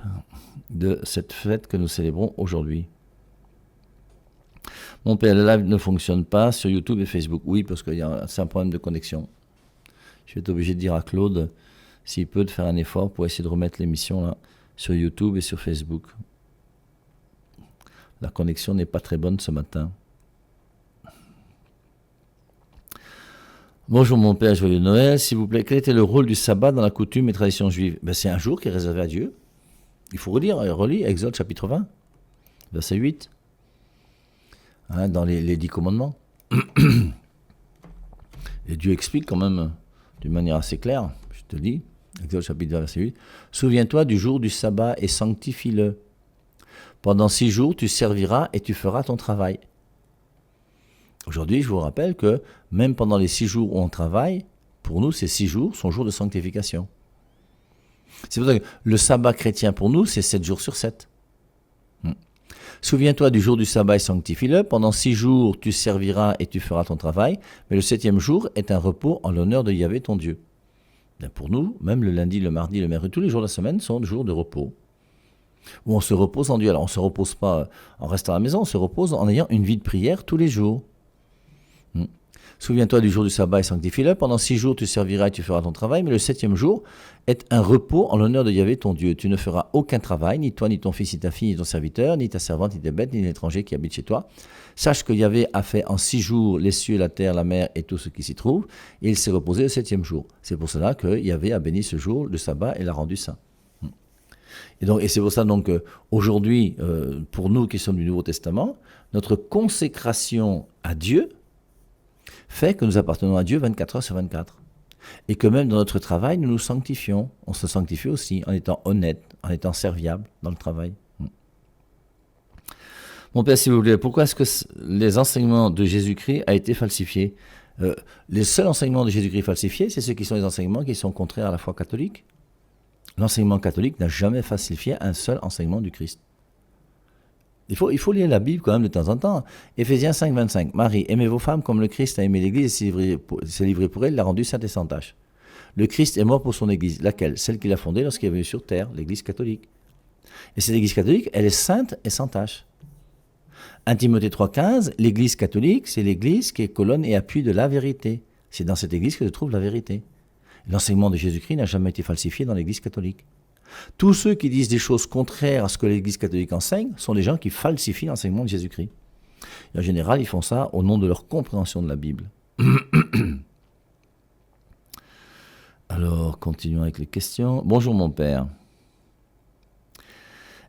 de cette fête que nous célébrons aujourd'hui. Mon père, le live ne fonctionne pas sur YouTube et Facebook. Oui, parce que c'est un problème de connexion. Je vais être obligé de dire à Claude, s'il peut, de faire un effort pour essayer de remettre l'émission là sur YouTube et sur Facebook. La connexion n'est pas très bonne ce matin. Bonjour mon père, joyeux Noël, s'il vous plaît. Quel était le rôle du sabbat dans la coutume et tradition juive? C'est un jour qui est réservé à Dieu. Il faut relire Exode chapitre 20, verset 8, hein, dans les 10 commandements. Et Dieu explique quand même d'une manière assez claire, je te dis, Exode chapitre 20, verset 8, « Souviens-toi du jour du sabbat et sanctifie-le. Pendant 6 jours, tu serviras et tu feras ton travail. » Aujourd'hui, je vous rappelle que même pendant les 6 jours où on travaille, pour nous, ces 6 jours sont jours de sanctification. C'est pour ça que le sabbat chrétien pour nous, c'est 7 jours sur 7. Souviens-toi du jour du sabbat et sanctifie-le. Pendant 6 jours, tu serviras et tu feras ton travail. Mais le 7e jour est un repos en l'honneur de Yahvé ton Dieu. Bien pour nous, même le lundi, le mardi, le mercredi, tous les jours de la semaine sont des jours de repos. Où on se repose en Dieu. Alors on ne se repose pas en restant à la maison, on se repose en ayant une vie de prière tous les jours. Souviens-toi du jour du sabbat et sanctifie-le. Pendant 6 jours, tu serviras et tu feras ton travail. Mais le 7e jour est un repos en l'honneur de Yahvé ton Dieu. Tu ne feras aucun travail, ni toi, ni ton fils, ni ta fille, ni ton serviteur, ni ta servante, ni tes bêtes, ni l'étranger qui habite chez toi. Sache que Yahvé a fait en 6 jours les cieux, la terre, la mer et tout ce qui s'y trouve. Et il s'est reposé le 7e jour. C'est pour cela que Yahvé a béni ce jour, le sabbat, et l'a rendu saint. Et c'est pour ça donc aujourd'hui, pour nous qui sommes du Nouveau Testament, notre consécration à Dieu fait que nous appartenons à Dieu 24 heures sur 24. Et que même dans notre travail, nous nous sanctifions. On se sanctifie aussi en étant honnête, en étant serviable dans le travail. Mon père, s'il vous plaît, pourquoi est-ce que les enseignements de Jésus-Christ ont été falsifiés? Les seuls enseignements de Jésus-Christ falsifiés, c'est ceux qui sont les enseignements qui sont contraires à la foi catholique. L'enseignement catholique n'a jamais falsifié un seul enseignement du Christ. Il faut lire la Bible quand même de temps en temps. Éphésiens 5, 25. Marie, aimez vos femmes comme le Christ a aimé l'Église et s'est livré pour elle, l'a rendue sainte et sans tache. Le Christ est mort pour son Église. Laquelle? Celle qu'il a fondée lorsqu'il est venu sur terre, l'Église catholique. Et cette Église catholique, elle est sainte et sans tache. 1 Timothée 3, 15, l'Église catholique, c'est l'Église qui est colonne et appui de la vérité. C'est dans cette Église que se trouve la vérité. L'enseignement de Jésus-Christ n'a jamais été falsifié dans l'Église catholique. Tous ceux qui disent des choses contraires à ce que l'Église catholique enseigne sont des gens qui falsifient l'enseignement de Jésus-Christ. Et en général, ils font ça au nom de leur compréhension de la Bible. Alors, continuons avec les questions. Bonjour mon père.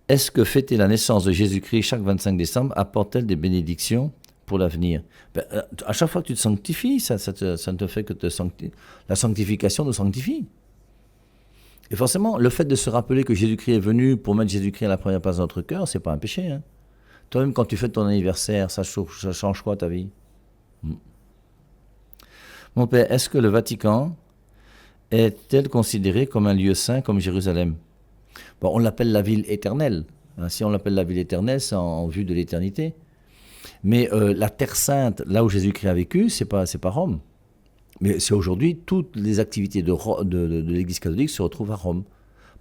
Est-ce que fêter la naissance de Jésus-Christ chaque 25 décembre apporte-t-elle des bénédictions pour l'avenir? À chaque fois que tu te sanctifies, ça ne te fait que la sanctification nous sanctifie. Et forcément, le fait de se rappeler que Jésus-Christ est venu pour mettre Jésus-Christ à la première place de notre cœur, c'est pas un péché. Hein. Toi-même, quand tu fêtes ton anniversaire, ça change quoi ta vie? Mon père, est-ce que le Vatican est-elle considéré comme un lieu saint comme Jérusalem? Bon, on l'appelle la ville éternelle. Hein, si on l'appelle la ville éternelle, c'est en vue de l'éternité. Mais la Terre Sainte, là où Jésus-Christ a vécu, c'est pas Rome. Mais c'est aujourd'hui, toutes les activités de l'Église catholique se retrouvent à Rome.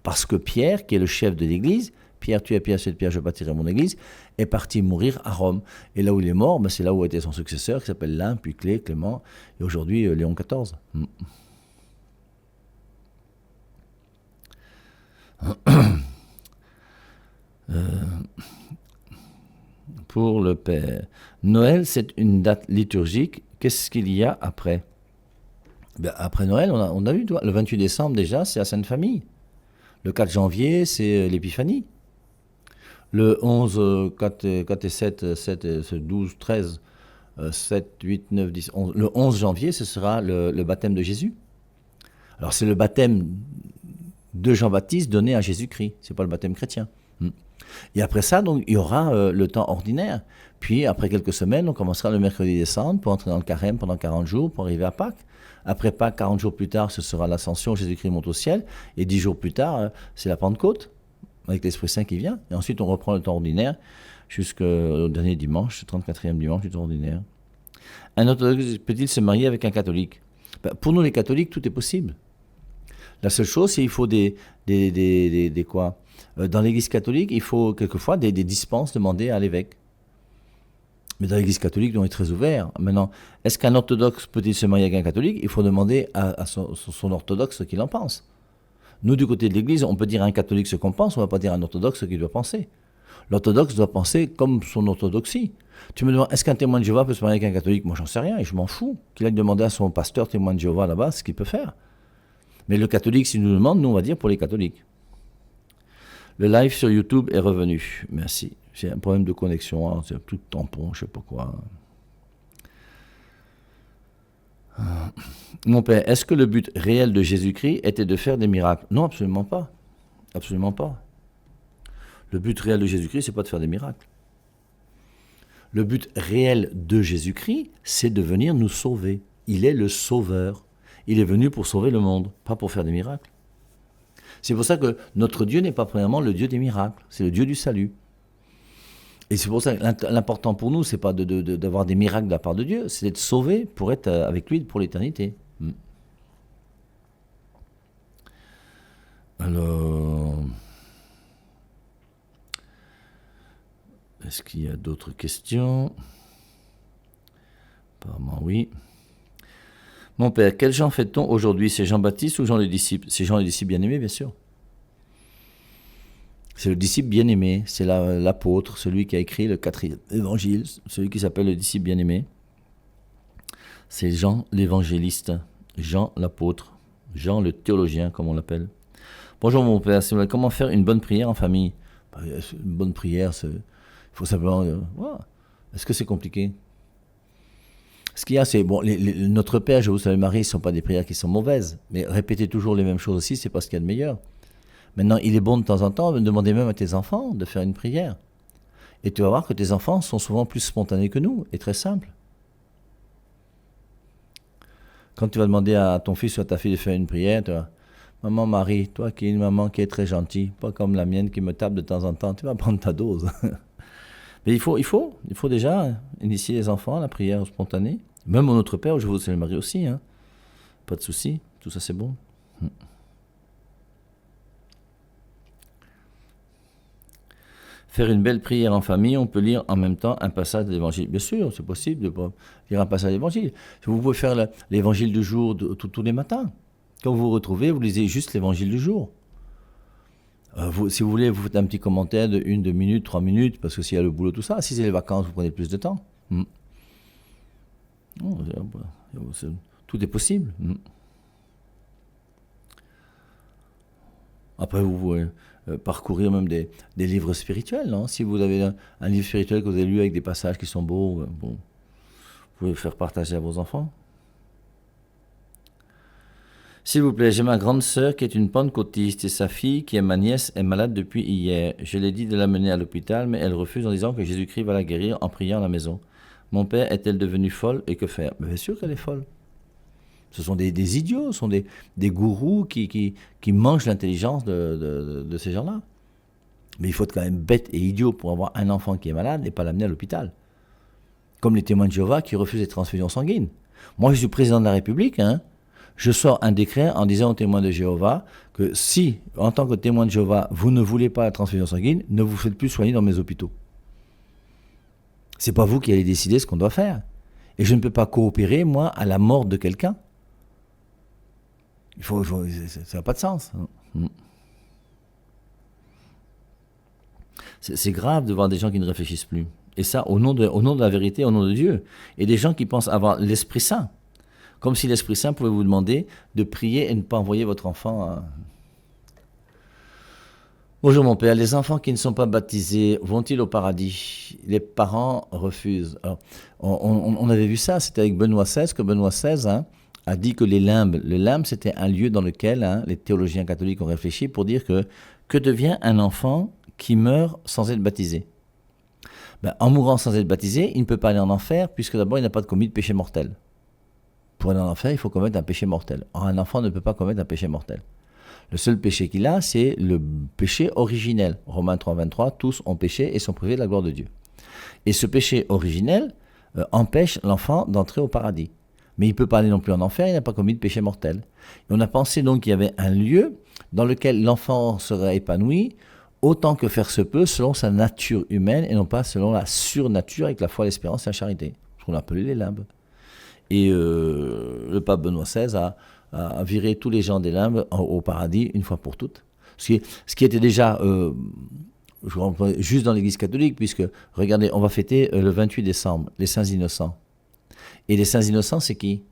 Parce que Pierre, qui est le chef de l'Église, Pierre, tu es Pierre, c'est de Pierre, je bâtirai mon Église, est parti mourir à Rome. Et là où il est mort, c'est là où était son successeur, qui s'appelle Lin, puis Clément, et aujourd'hui Léon XIV. Pour le Père. Noël, c'est une date liturgique. Qu'est-ce qu'il y a après? Ben, après Noël, on a eu, toi, le 28 décembre déjà, c'est la Sainte Famille. Le 4 janvier, c'est l'Épiphanie. Le 11, 4 et 7, 7 et 12, 13, 7, 8, 9, 10, 11. Le 11 janvier, ce sera le baptême de Jésus. Alors c'est le baptême de Jean-Baptiste donné à Jésus-Christ. C'est pas le baptême chrétien. Et après ça, donc, il y aura le temps ordinaire. Puis après quelques semaines, on commencera le mercredi des Cendres pour entrer dans le carême pendant 40 jours pour arriver à Pâques. Après Pâques, 40 jours plus tard, ce sera l'ascension, Jésus-Christ monte au ciel. Et 10 jours plus tard, c'est la Pentecôte, avec l'Esprit Saint qui vient. Et ensuite, on reprend le temps ordinaire jusqu'au dernier dimanche, le 34e dimanche du temps ordinaire. Un orthodoxe peut-il se marier avec un catholique? Ben, pour nous, les catholiques, tout est possible. La seule chose, c'est qu'il faut des quoi? Dans l'église catholique, il faut quelquefois des dispenses demandées à l'évêque. Mais dans l'église catholique, on est très ouvert. Maintenant, est-ce qu'un orthodoxe peut-il se marier avec un catholique? Il faut demander à son orthodoxe ce qu'il en pense. Nous, du côté de l'église, on peut dire à un catholique ce qu'on pense, on ne va pas dire à un orthodoxe ce qu'il doit penser. L'orthodoxe doit penser comme son orthodoxie. Tu me demandes, est-ce qu'un témoin de Jéhovah peut se marier avec un catholique? Moi, j'en sais rien et je m'en fous. Qu'il aille demander à son pasteur témoin de Jéhovah là-bas ce qu'il peut faire. Mais le catholique, s'il nous demande, nous, on va dire pour les catholiques. Le live sur YouTube est revenu. Merci. J'ai un problème de connexion, hein. C'est tout tampon, je sais pas quoi. Mon père, est-ce que le but réel de Jésus-Christ était de faire des miracles? Non, absolument pas. Absolument pas. Le but réel de Jésus-Christ, c'est pas de faire des miracles. Le but réel de Jésus-Christ, c'est de venir nous sauver. Il est le sauveur. Il est venu pour sauver le monde, pas pour faire des miracles. C'est pour ça que notre Dieu n'est pas premièrement le Dieu des miracles, c'est le Dieu du salut. Et c'est pour ça que l'important pour nous, c'est pas d'avoir des miracles de la part de Dieu, c'est d'être sauvé pour être avec lui pour l'éternité. Alors, est-ce qu'il y a d'autres questions? Apparemment oui. Mon père, quel Jean fait-on aujourd'hui? C'est Jean-Baptiste ou Jean le disciple? C'est Jean le disciple bien-aimé, bien sûr. C'est le disciple bien-aimé, c'est l'apôtre, celui qui a écrit le 4e évangile, celui qui s'appelle le disciple bien-aimé. C'est Jean l'évangéliste, Jean l'apôtre, Jean le théologien, comme on l'appelle. Bonjour mon père, comment faire une bonne prière en famille? Une bonne prière, il faut simplement... Est-ce que c'est compliqué? Ce qu'il y a, c'est... Bon, notre Père, je vous salue Marie, ce ne sont pas des prières qui sont mauvaises, mais répéter toujours les mêmes choses aussi, c'est pas ce qu'il y a de meilleur. Maintenant, il est bon de temps en temps de demander même à tes enfants de faire une prière. Et tu vas voir que tes enfants sont souvent plus spontanés que nous, et très simples. Quand tu vas demander à ton fils ou à ta fille de faire une prière, tu vas, maman Marie, toi qui es une maman qui est très gentille, pas comme la mienne qui me tape de temps en temps, tu vas prendre ta dose. Mais il faut déjà initier les enfants à la prière spontanée. Même au Notre Père, je vous salue Marie aussi, hein. Pas de souci, tout ça c'est bon. Faire une belle prière en famille, on peut lire en même temps un passage de l'évangile. Bien sûr, c'est possible de lire un passage de l'évangile. Vous pouvez faire l'évangile du jour tous les matins. Quand vous vous retrouvez, vous lisez juste l'évangile du jour. Si vous voulez, vous faites un petit commentaire de 1, 2 minutes, 3 minutes, parce que s'il y a le boulot, tout ça. Si c'est les vacances, vous prenez plus de temps. Tout est possible. Après, vous pouvez parcourir même des livres spirituels. Non? Si vous avez un livre spirituel que vous avez lu avec des passages qui sont beaux, vous pouvez faire partager à vos enfants. S'il vous plaît, j'ai ma grande sœur qui est une pentecôtiste et sa fille, qui est ma nièce, est malade depuis hier. Je l'ai dit de l'amener à l'hôpital, mais elle refuse en disant que Jésus-Christ va la guérir en priant à la maison. Mon père, est-elle devenue folle et que faire? Bien sûr qu'elle est folle. Ce sont des idiots, ce sont des gourous qui mangent l'intelligence de ces gens-là. Mais il faut être quand même bête et idiot pour avoir un enfant qui est malade et pas l'amener à l'hôpital. Comme les témoins de Jéhovah qui refusent les transfusions sanguines. Moi, je suis président de la République, hein. Je sors un décret en disant aux témoins de Jéhovah que si, en tant que témoin de Jéhovah, vous ne voulez pas la transfusion sanguine, ne vous faites plus soigner dans mes hôpitaux. C'est pas vous qui allez décider ce qu'on doit faire. Et je ne peux pas coopérer, moi, à la mort de quelqu'un. Ça n'a pas de sens. C'est grave de voir des gens qui ne réfléchissent plus. Et ça, au nom de la vérité, au nom de Dieu. Et des gens qui pensent avoir l'Esprit Saint. Comme si l'Esprit Saint pouvait vous demander de prier et ne pas envoyer votre enfant à... Bonjour mon père, les enfants qui ne sont pas baptisés vont-ils au paradis? Les parents refusent. Alors, on avait vu ça, c'était avec Benoît XVI, que Benoît XVI a dit que les limbes c'était un lieu dans lequel les théologiens catholiques ont réfléchi pour dire que devient un enfant qui meurt sans être baptisé? En mourant sans être baptisé, il ne peut pas aller en enfer puisque d'abord il n'a pas commis de péché mortel. Pour aller en enfer, il faut commettre un péché mortel. Or, un enfant ne peut pas commettre un péché mortel. Le seul péché qu'il a, c'est le péché originel. Romains 3, 23, tous ont péché et sont privés de la gloire de Dieu. Et ce péché originel empêche l'enfant d'entrer au paradis. Mais il ne peut pas aller non plus en enfer, il n'a pas commis de péché mortel. Et on a pensé donc qu'il y avait un lieu dans lequel l'enfant serait épanoui, autant que faire se peut, selon sa nature humaine et non pas selon la surnature avec la foi, l'espérance et la charité. Ce qu'on appelait les limbes. Et le pape Benoît XVI a viré tous les gens des limbes au paradis une fois pour toutes. Ce qui était déjà juste dans l'église catholique, puisque, regardez, on va fêter le 28 décembre, les saints innocents. Et les saints innocents, c'est qui?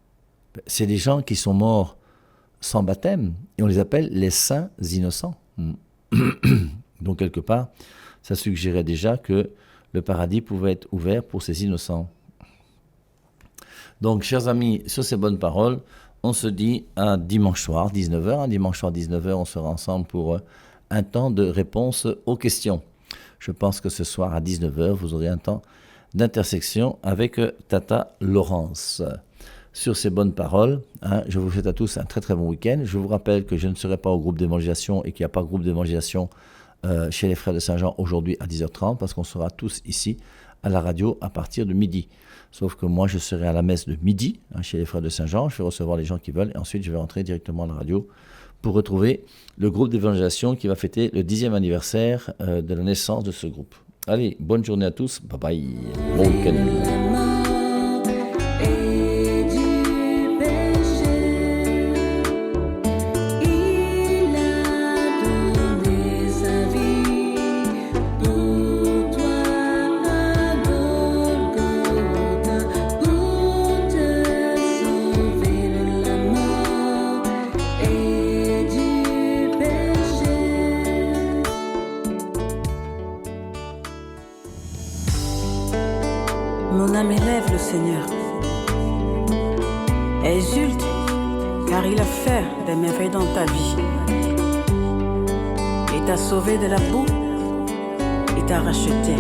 C'est des gens qui sont morts sans baptême, et on les appelle les saints innocents. Donc, quelque part, ça suggérait déjà que le paradis pouvait être ouvert pour ces innocents. Donc, chers amis, sur ces bonnes paroles, on se dit à dimanche soir, 19h. Dimanche soir, 19h, on sera ensemble pour un temps de réponse aux questions. Je pense que ce soir, à 19h, vous aurez un temps d'intersection avec Tata Laurence. Sur ces bonnes paroles, je vous souhaite à tous un très très bon week-end. Je vous rappelle que je ne serai pas au groupe d'évangélisation et qu'il n'y a pas de groupe d'évangélisation chez les frères de Saint-Jean aujourd'hui à 10h30 parce qu'on sera tous ici à la radio à partir de midi. Sauf que moi, je serai à la messe de midi chez les frères de Saint-Jean. Je vais recevoir les gens qui veulent et ensuite je vais rentrer directement à la radio pour retrouver le groupe d'évangélisation qui va fêter le 10e anniversaire de la naissance de ce groupe. Allez, bonne journée à tous. Bye bye. Bon week-end. Mon âme élève le Seigneur. Exulte, car il a fait des merveilles dans ta vie. Il t'a sauvé de la boue, il t'a racheté.